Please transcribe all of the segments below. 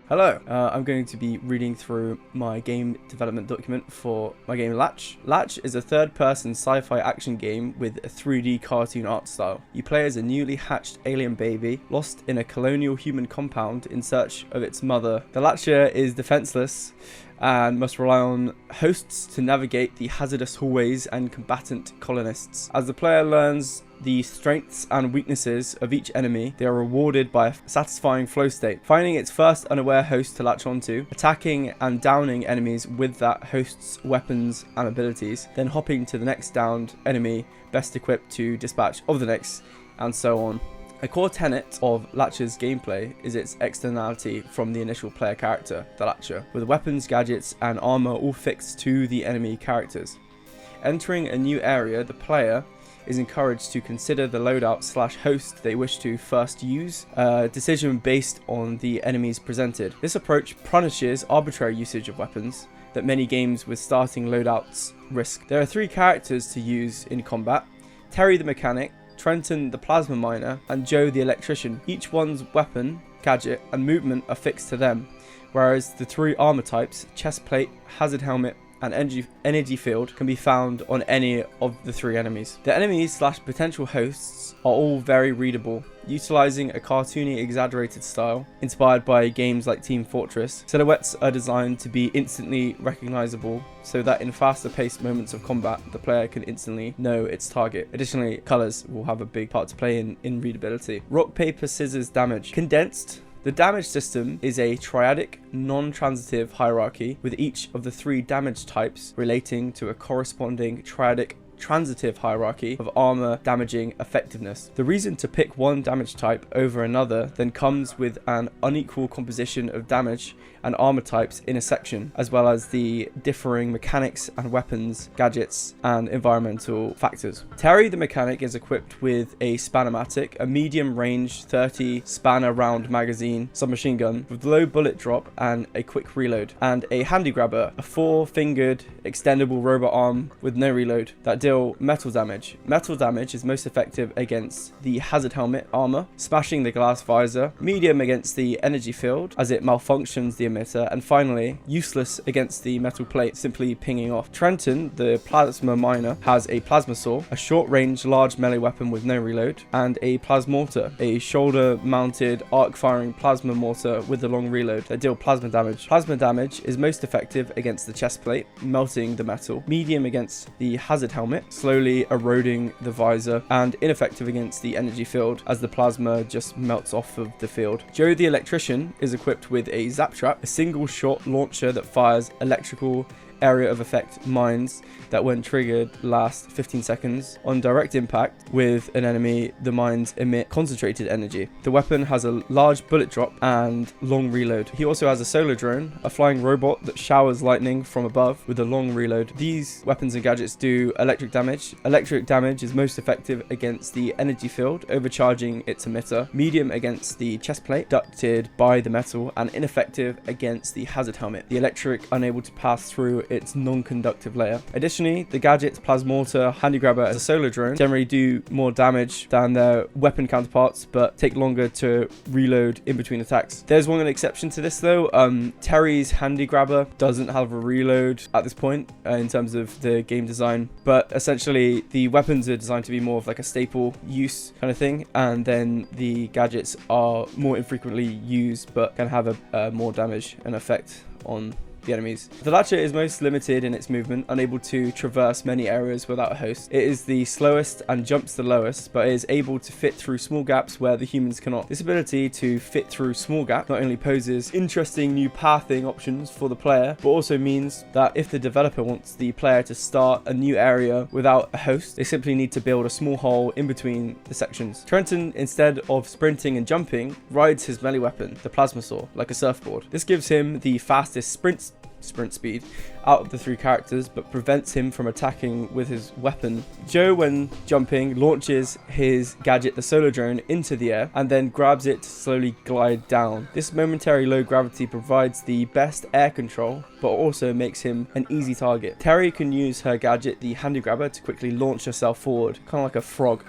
Hello, I'm going to be reading through my game development document for my game Latch. Latch is a third-person sci-fi action game with a 3D cartoon art style. You play as a newly hatched alien baby lost in a colonial human compound in search of its mother. The Latcher is defenseless and must rely on hosts to navigate the hazardous hallways and combatant colonists. As the player learns the strengths and weaknesses of each enemy, they are rewarded by a satisfying flow state, finding its first unaware host to latch onto, attacking and downing enemies with that host's weapons and abilities, then hopping to the next downed enemy best equipped to dispatch of the next, and so on. A core tenet of Latcher's gameplay is its externality from the initial player character, the Latcher, with weapons, gadgets, and armor all fixed to the enemy characters. Entering a new area, the player is encouraged to consider the loadout/host they wish to first use, a decision based on the enemies presented. This approach punishes arbitrary usage of weapons that many games with starting loadouts risk. There are 3 characters to use in combat: Terry the mechanic, Trenton the plasma miner, and Joe the electrician. Each one's weapon, gadget, and movement are fixed to them, whereas the 3 armor types, chest plate, hazard helmet, and energy field, can be found on any of the 3 enemies. The enemies/potential hosts are all very readable, utilizing a cartoony exaggerated style inspired by games like Team Fortress. Silhouettes are designed to be instantly recognizable so that in faster paced moments of combat the player can instantly know its target. Additionally, colors will have a big part to play in readability. Rock, paper, scissors damage. Condensed. The damage system is a triadic, non-transitive hierarchy with each of the 3 damage types relating to a corresponding triadic transitive hierarchy of armor damaging effectiveness. The reason to pick one damage type over another then comes with an unequal composition of damage and armor types in a section, as well as the differing mechanics and weapons, gadgets, and environmental factors. Terry the mechanic is equipped with a Spanner-matic, a medium range 30 spanner round magazine submachine gun with low bullet drop and a quick reload, and a handy grabber, a 4-fingered extendable robot arm with no reload that deal metal damage. Metal damage is most effective against the hazard helmet armor, smashing the glass visor, medium against the energy field as it malfunctions the emitter, and finally useless against the metal plate, simply pinging off. Trenton, the plasma miner, has a plasma saw, a short range large melee weapon with no reload, and a plasmortar, a shoulder mounted arc firing plasma mortar with a long reload that deal plasma damage. Plasma damage is most effective against the chest plate, melting the metal, medium against the hazard helmet, slowly eroding the visor, and ineffective against the energy field as the plasma just melts off of the field. Joe the electrician is equipped with a zap trap, a single shot launcher that fires electrical area of effect mines that when triggered last 15 seconds. On direct impact with an enemy, the mines emit concentrated energy. The weapon has a large bullet drop and long reload. He also has a solar drone, a flying robot that showers lightning from above with a long reload. These weapons and gadgets do electric damage. Electric damage is most effective against the energy field, overcharging its emitter, medium against the chest plate, ducted by the metal, and ineffective against the hazard helmet, the electric unable to pass through its non-conductive layer. Additionally, the gadgets Plasmortar, Handy Grabber, and Solar Drone generally do more damage than their weapon counterparts, but take longer to reload in between attacks. There's one exception to this though. Terry's Handy Grabber doesn't have a reload at this point in terms of the game design, but essentially the weapons are designed to be more of like a staple use kind of thing, and then the gadgets are more infrequently used but can have a more damage and effect on the enemies. The Latcher is most limited in its movement, unable to traverse many areas without a host. It is the slowest and jumps the lowest, but is able to fit through small gaps where the humans cannot. This ability to fit through small gaps not only poses interesting new pathing options for the player, but also means that if the developer wants the player to start a new area without a host, they simply need to build a small hole in between the sections. Trenton, instead of sprinting and jumping, rides his melee weapon, the plasma saw, like a surfboard. This gives him the fastest sprint speed out of the 3 characters, but prevents him from attacking with his weapon. Joe, when jumping, launches his gadget, the Solar Drone, into the air and then grabs it to slowly glide down. This momentary low gravity provides the best air control, but also makes him an easy target. Terry can use her gadget, the Handy Grabber, to quickly launch herself forward, kind of like a frog.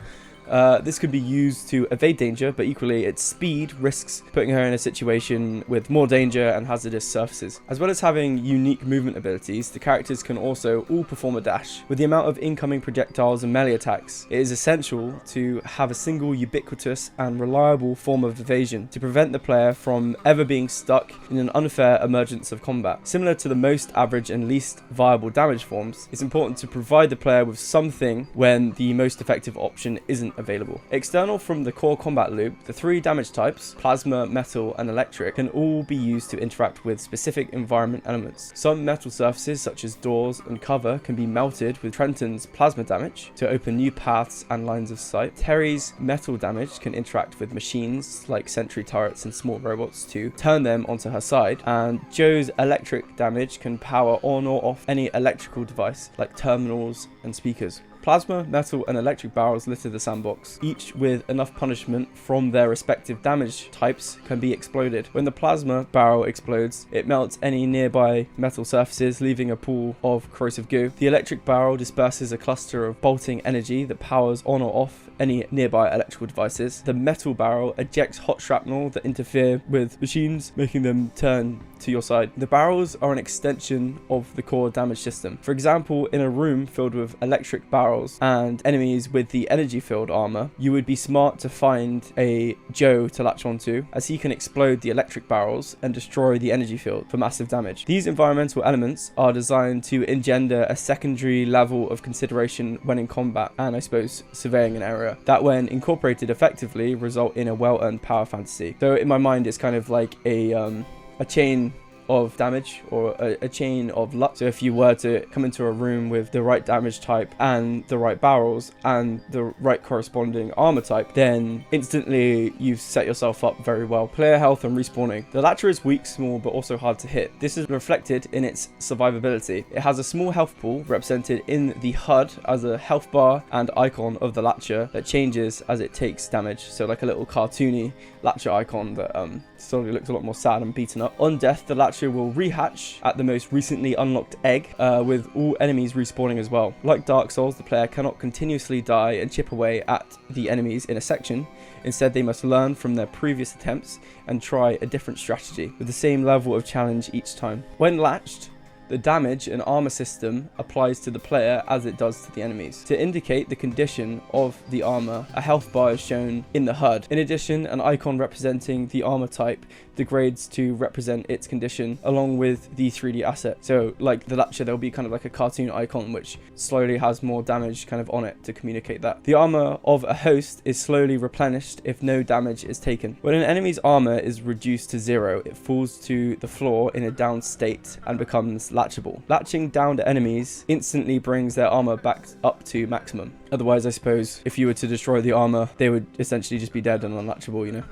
This could be used to evade danger, but equally its speed risks putting her in a situation with more danger and hazardous surfaces. As well as having unique movement abilities, the characters can also all perform a dash. With the amount of incoming projectiles and melee attacks, it is essential to have a single ubiquitous and reliable form of evasion to prevent the player from ever being stuck in an unfair emergence of combat. Similar to the most average and least viable damage forms, it's important to provide the player with something when the most effective option isn't available. External from the core combat loop, the 3 damage types, plasma, metal and electric, can all be used to interact with specific environment elements. Some metal surfaces such as doors and cover can be melted with Trenton's plasma damage to open new paths and lines of sight. Terry's metal damage can interact with machines like sentry turrets and small robots to turn them onto her side, and Joe's electric damage can power on or off any electrical device like terminals and speakers. Plasma, metal and electric barrels litter the sandbox. Each with enough punishment from their respective damage types can be exploded. When the plasma barrel explodes, it melts any nearby metal surfaces, leaving a pool of corrosive goo. The electric barrel disperses a cluster of bolting energy that powers on or off any nearby electrical devices. The metal barrel ejects hot shrapnel that interfere with machines, making them turn to your side. The barrels are an extension of the core damage system. For example, in a room filled with electric barrels and enemies with the energy field armor, you would be smart to find a Joe to latch onto, as he can explode the electric barrels and destroy the energy field for massive damage. These environmental elements are designed to engender a secondary level of consideration when in combat and, I suppose, surveying an area, that when incorporated effectively result in a well-earned power fantasy. So in my mind it's kind of like a chain of damage or a chain of luck. So if you were to come into a room with the right damage type and the right barrels and the right corresponding armor type, then instantly you've set yourself up very well. Player health and respawning. The Latcher is weak, small, but also hard to hit. This is reflected in its survivability. It has a small health pool represented in the HUD as a health bar and icon of the Latcher that changes as it takes damage. So like a little cartoony Latcher icon that slowly looks a lot more sad and beaten up. On death, the Latcher will rehatch at the most recently unlocked egg, with all enemies respawning as well. Like Dark Souls, the player cannot continuously die and chip away at the enemies in a section. Instead, they must learn from their previous attempts and try a different strategy with the same level of challenge each time. When latched, the damage and armor system applies to the player as it does to the enemies. To indicate the condition of the armor, a health bar is shown in the HUD. In addition, an icon representing the armor type degrades to represent its condition along with the 3D asset. So like the Latcher, there'll be kind of like a cartoon icon which slowly has more damage kind of on it to communicate that. The armor of a host is slowly replenished if no damage is taken. When an enemy's armor is reduced to 0, it falls to the floor in a down state and becomes latchable. Latching downed enemies instantly brings their armor back up to maximum. Otherwise, I suppose, if you were to destroy the armor, they would essentially just be dead and unlatchable, you know?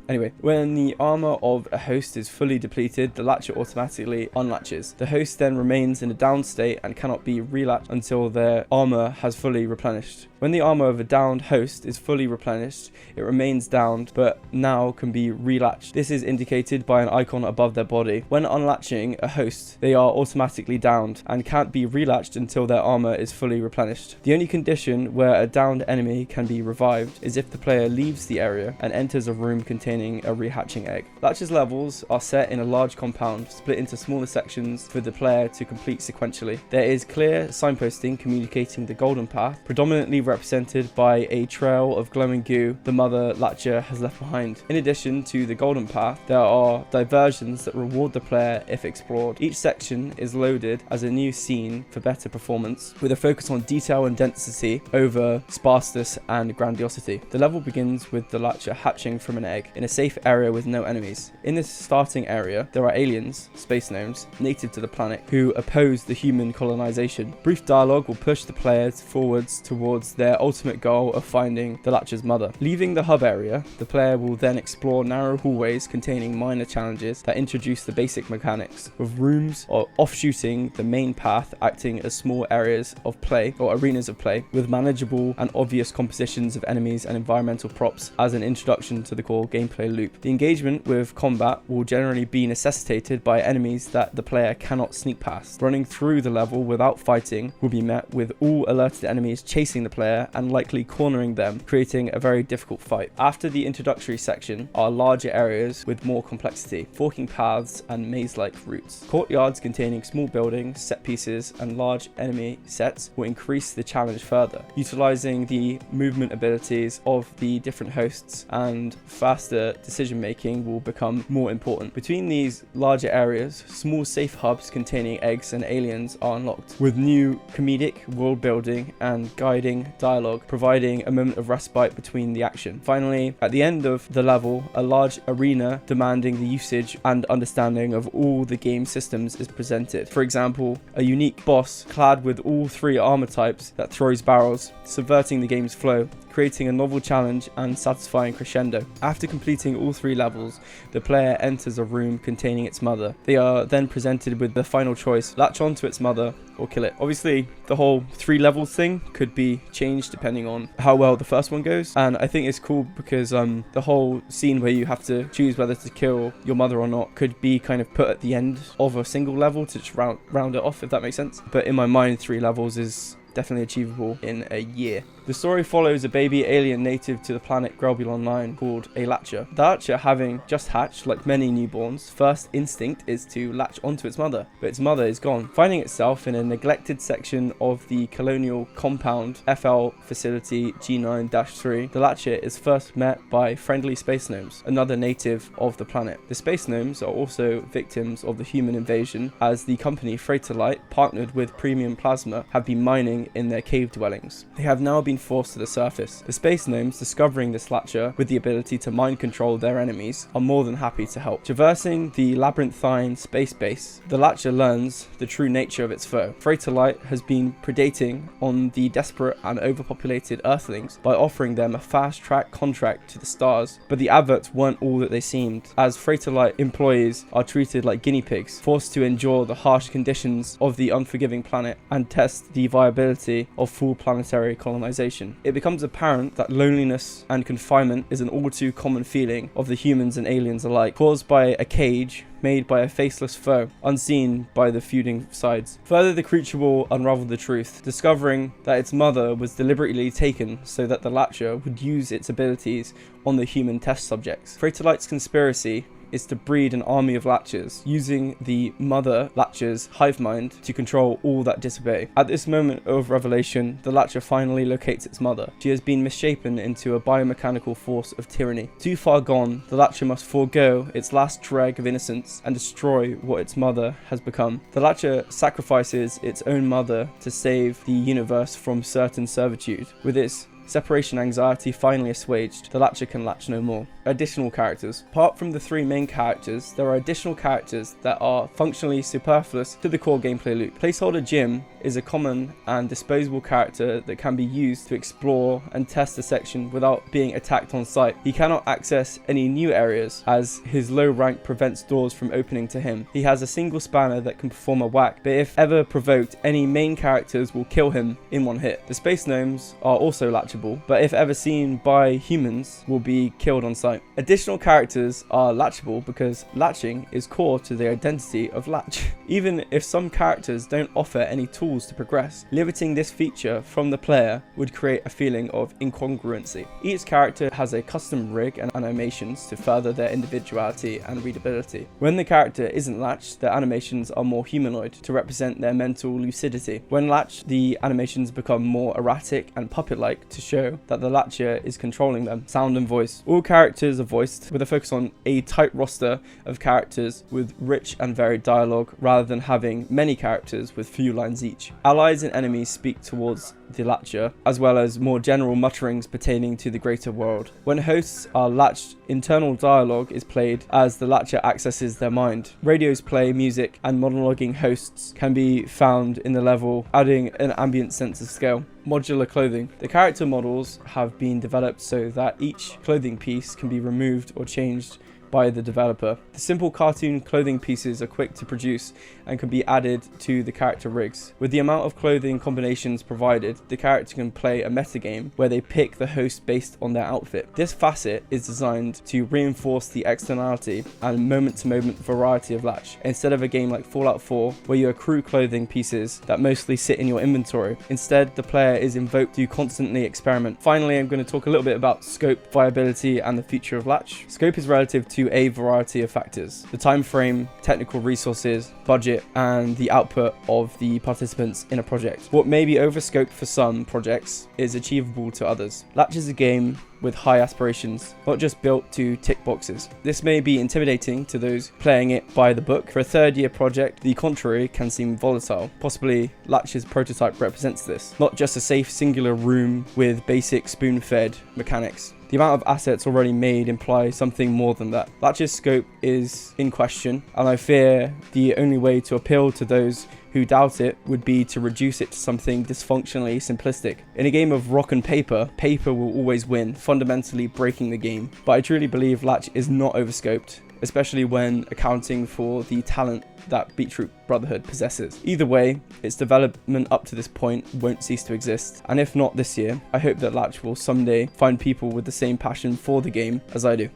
Anyway, when the armor of a host is fully depleted, the Latcher automatically unlatches. The host then remains in a down state and cannot be relatched until their armor has fully replenished. When the armor of a downed host is fully replenished, it remains downed, but now can be relatched. This is indicated by an icon above their body. When unlatching a host, they are automatically downed and can't be relatched until their armor is fully replenished. The only condition where a downed enemy can be revived is if the player leaves the area and enters a room containing a rehatching egg. Latcher's levels are set in a large compound, split into smaller sections for the player to complete sequentially. There is clear signposting communicating the golden path, predominantly represented by a trail of glowing goo the mother Latcher has left behind. In addition to the golden path, there are diversions that reward the player if explored. Each section is loaded as a new scene for better performance, with a focus on detail and density over sparseness and grandiosity. The level begins with the Latcher hatching from an egg in a safe area with no enemies. In this starting area, there are aliens, space gnomes, native to the planet, who oppose the human colonization. Brief dialogue will push the players forwards towards their ultimate goal of finding the Latcher's mother. Leaving the hub area, the player will then explore narrow hallways containing minor challenges that introduce the basic mechanics, with rooms or offshooting the main path acting as small areas of play or arenas of play with with manageable and obvious compositions of enemies and environmental props as an introduction to the core gameplay loop. The engagement with combat will generally be necessitated by enemies that the player cannot sneak past. Running through the level without fighting will be met with all alerted enemies chasing the player and likely cornering them, creating a very difficult fight. After the introductory section are larger areas with more complexity, forking paths and maze-like routes. Courtyards containing small buildings, set pieces and large enemy sets will increase the challenge further, utilizing the movement abilities of the different hosts, and faster decision making will become more important. Between these larger areas, small safe hubs containing eggs and aliens are unlocked, with new comedic world building and guiding dialogue providing a moment of respite between the action. Finally, at the end of the level, a large arena demanding the usage and understanding of all the game systems is presented. For example, a unique boss clad with all 3 armor types that throws barrels, subverting the game's flow, creating a novel challenge and satisfying crescendo. After completing all 3 levels, the player enters a room containing its mother. They are then presented with the final choice: latch onto its mother or kill it. Obviously, the whole 3 levels thing could be changed depending on how well the first one goes, and I think it's cool because the whole scene where you have to choose whether to kill your mother or not could be kind of put at the end of a single level to just round it off, if that makes sense. But in my mind, 3 levels is definitely achievable in a year. The story follows a baby alien native to the planet Grelbulon 9 called a Latcher. The Latcher, having just hatched, like many newborns, first instinct is to latch onto its mother, but its mother is gone. Finding itself in a neglected section of the colonial compound FL Facility G9-3, the Latcher is first met by friendly space gnomes, another native of the planet. The space gnomes are also victims of the human invasion, as the company Freighterlight, partnered with Premium Plasma, have been mining in their cave dwellings. They have now been forced to the surface. The space gnomes, discovering this Latcher with the ability to mind control their enemies, are more than happy to help. Traversing the labyrinthine space base, the Latcher learns the true nature of its foe. Freighterlight has been predating on the desperate and overpopulated Earthlings by offering them a fast-track contract to the stars, but the adverts weren't all that they seemed, as Freighterlight employees are treated like guinea pigs, forced to endure the harsh conditions of the unforgiving planet and test the viability of full planetary colonization. It becomes apparent that loneliness and confinement is an all too common feeling of the humans and aliens alike, caused by a cage made by a faceless foe, unseen by the feuding sides. Further, the creature will unravel the truth, discovering that its mother was deliberately taken so that the Latcher would use its abilities on the human test subjects. Freighterlight's conspiracy is to breed an army of Latchers, using the mother Latcher's hive mind to control all that disobey. At this moment of revelation, the Latcher finally locates its mother. She has been misshapen into a biomechanical force of tyranny. Too far gone, the Latcher must forego its last drag of innocence and destroy what its mother has become. The Latcher sacrifices its own mother to save the universe from certain servitude. With its separation anxiety finally assuaged, the Latcher can latch no more. Additional characters. Apart from the 3 main characters, there are additional characters that are functionally superfluous to the core gameplay loop. Placeholder Jim is a common and disposable character that can be used to explore and test a section without being attacked on sight. He cannot access any new areas, as his low rank prevents doors from opening to him. He has a single spanner that can perform a whack, but if ever provoked, any main characters will kill him in one hit. The space gnomes are also latchable, but if ever seen by humans, will be killed on sight. Additional characters are latchable because latching is core to the identity of Latch. Even if some characters don't offer any tools to progress, limiting this feature from the player would create a feeling of incongruency. Each character has a custom rig and animations to further their individuality and readability. When the character isn't latched, their animations are more humanoid to represent their mental lucidity. When latched, the animations become more erratic and puppet-like to show that the Latcher is controlling them. Sound and voice. All characters are voiced with a focus on a tight roster of characters with rich and varied dialogue, rather than having many characters with few lines each. Allies and enemies speak towards the Latcher, as well as more general mutterings pertaining to the greater world. When hosts are latched, internal dialogue is played as the Latcher accesses their mind. Radios play music, and monologuing hosts can be found in the level, adding an ambient sense of scale. Modular clothing. The character models have been developed so that each clothing piece can be removed or changed by the developer. The simple cartoon clothing pieces are quick to produce and can be added to the character rigs. With the amount of clothing combinations provided, the character can play a metagame where they pick the host based on their outfit. This facet is designed to reinforce the externality and moment-to-moment variety of Latch, instead of a game like Fallout 4 where you accrue clothing pieces that mostly sit in your inventory. Instead, the player is invoked to constantly experiment. Finally, I'm going to talk a little bit about scope, viability, and the future of Latch. Scope is relative to a variety of factors: the time frame, technical resources, budget, and the output of the participants in a project. What may be overscoped for some projects is achievable to others. Latch is a game with high aspirations, not just built to tick boxes. This may be intimidating to those playing it by the book. For a third-year project, the contrary can seem volatile. Possibly Latch's prototype represents this, not just a safe singular room with basic spoon-fed mechanics. The amount of assets already made imply something more than that. Latch's scope is in question, and I fear the only way to appeal to those who doubt it would be to reduce it to something dysfunctionally simplistic. In a game of rock and paper, paper will always win, fundamentally breaking the game. But I truly believe Latch is not overscoped, especially when accounting for the talent that Beetroot Brotherhood possesses. Either way, its development up to this point won't cease to exist, and if not this year, I hope that Latch will someday find people with the same passion for the game as I do.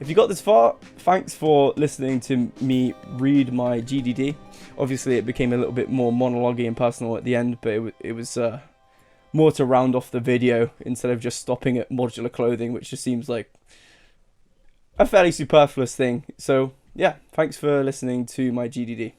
If you got this far, thanks for listening to me read my GDD. Obviously, it became a little bit more monologue-y and personal at the end, but it was more to round off the video instead of just stopping at modular clothing, which just seems like a fairly superfluous thing. So yeah, thanks for listening to my GDD.